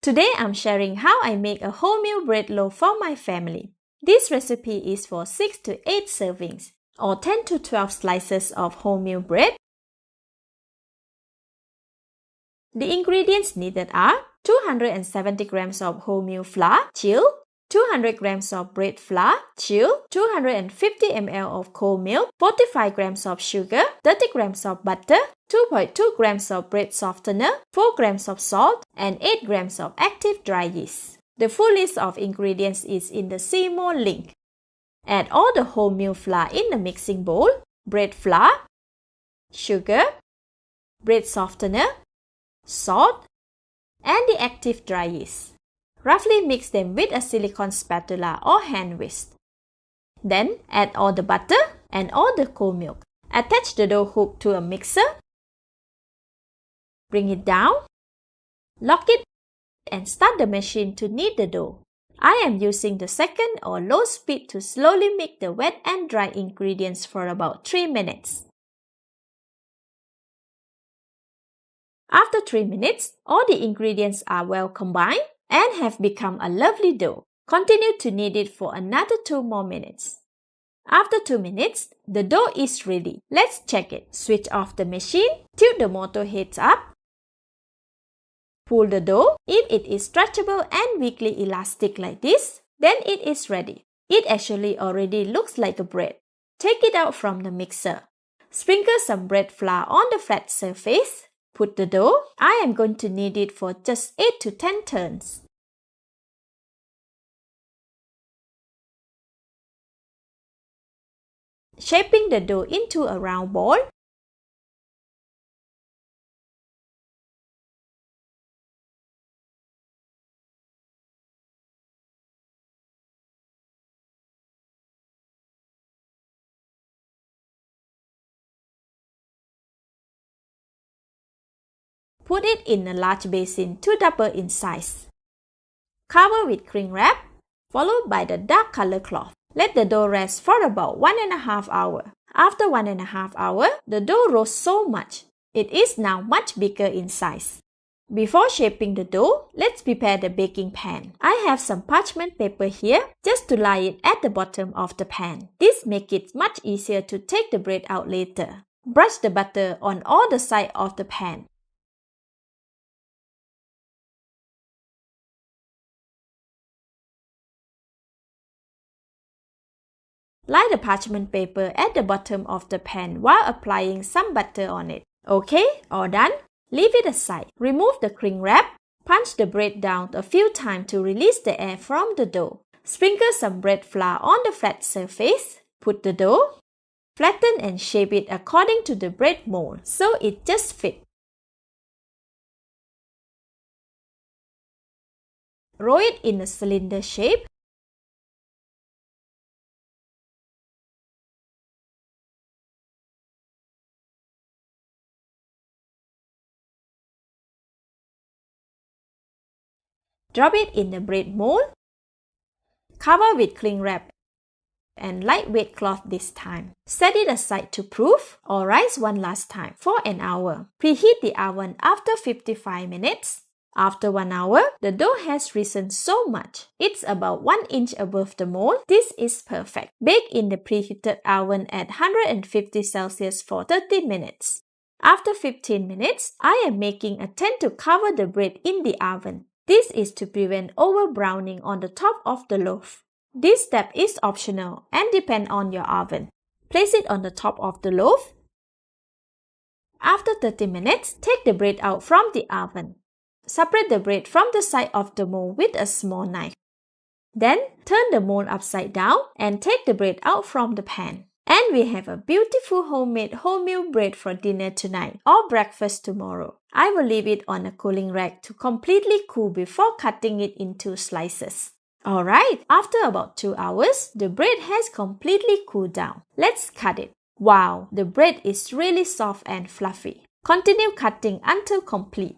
Today I'm sharing how I make a wholemeal bread loaf for my family. This recipe is for 6 to 8 servings or 10 to 12 slices of wholemeal bread. The ingredients needed are 270 grams of wholemeal flour, chilled, 200 grams of bread flour, chilled, 250 ml of cold milk, 45 grams of sugar, 30 grams of butter, 2.2 grams of bread softener, 4 grams of salt, and 8 grams of active dry yeast. The full list of ingredients is in the See More link. Add all the wholemeal flour in the mixing bowl, bread flour, sugar, bread softener, salt, and the active dry yeast. Roughly mix them with a silicone spatula or hand whisk. Then add all the butter and all the cold milk. Attach the dough hook to a mixer. Bring it down, lock it, and start the machine to knead the dough. I am using the second or low speed to slowly mix the wet and dry ingredients for about 3 minutes. After 3 minutes, all the ingredients are well combined and have become a lovely dough. Continue to knead it for another 2 more minutes. After 2 minutes, the dough is ready. Let's check it. Switch off the machine, tilt the motor heads up. Pull the dough. If it is stretchable and weakly elastic like this, then it is ready. It actually already looks like a bread. Take it out from the mixer. Sprinkle some bread flour on the flat surface. Put the dough. I am going to knead it for just 8 to 10 turns. Shaping the dough into a round ball. Put it in a large basin to double in size. Cover with cling wrap, followed by the dark color cloth. Let the dough rest for about 1.5 hours. After 1.5 hours, the dough rose so much. It is now much bigger in size. Before shaping the dough, let's prepare the baking pan. I have some parchment paper here just to lie it at the bottom of the pan. This makes it much easier to take the bread out later. Brush the butter on all the sides of the pan. Lie the parchment paper at the bottom of the pan while applying some butter on it. Okay, all done? Leave it aside. Remove the cling wrap. Punch the bread down a few times to release the air from the dough. Sprinkle some bread flour on the flat surface. Put the dough. Flatten and shape it according to the bread mold so it just fits. Roll it in a cylinder shape. Drop it in the bread mold. Cover with cling wrap and lightweight cloth this time. Set it aside to proof or rise one last time for an hour. Preheat the oven after 55 minutes. After 1 hour, the dough has risen so much. It's about 1 inch above the mold. This is perfect. Bake in the preheated oven at 150 Celsius for 30 minutes. After 15 minutes, I am making a tent to cover the bread in the oven. This is to prevent over-browning on the top of the loaf. This step is optional and depends on your oven. Place it on the top of the loaf. After 30 minutes, take the bread out from the oven. Separate the bread from the side of the mold with a small knife. Then, turn the mold upside down and take the bread out from the pan. And we have a beautiful homemade wholemeal bread for dinner tonight or breakfast tomorrow. I will leave it on a cooling rack to completely cool before cutting it into slices. Alright, after about 2 hours, the bread has completely cooled down. Let's cut it. Wow, the bread is really soft and fluffy. Continue cutting until complete.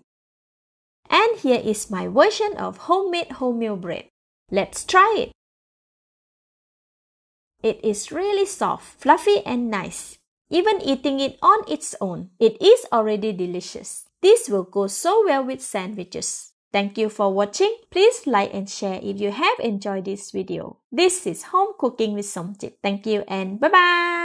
And here is my version of homemade wholemeal bread. Let's try it. It is really soft, fluffy and nice. Even eating it on its own, it is already delicious. This will go so well with sandwiches. Thank you for watching. Please like and share if you have enjoyed this video. This is Home Cooking with Somjit. Thank you and bye-bye.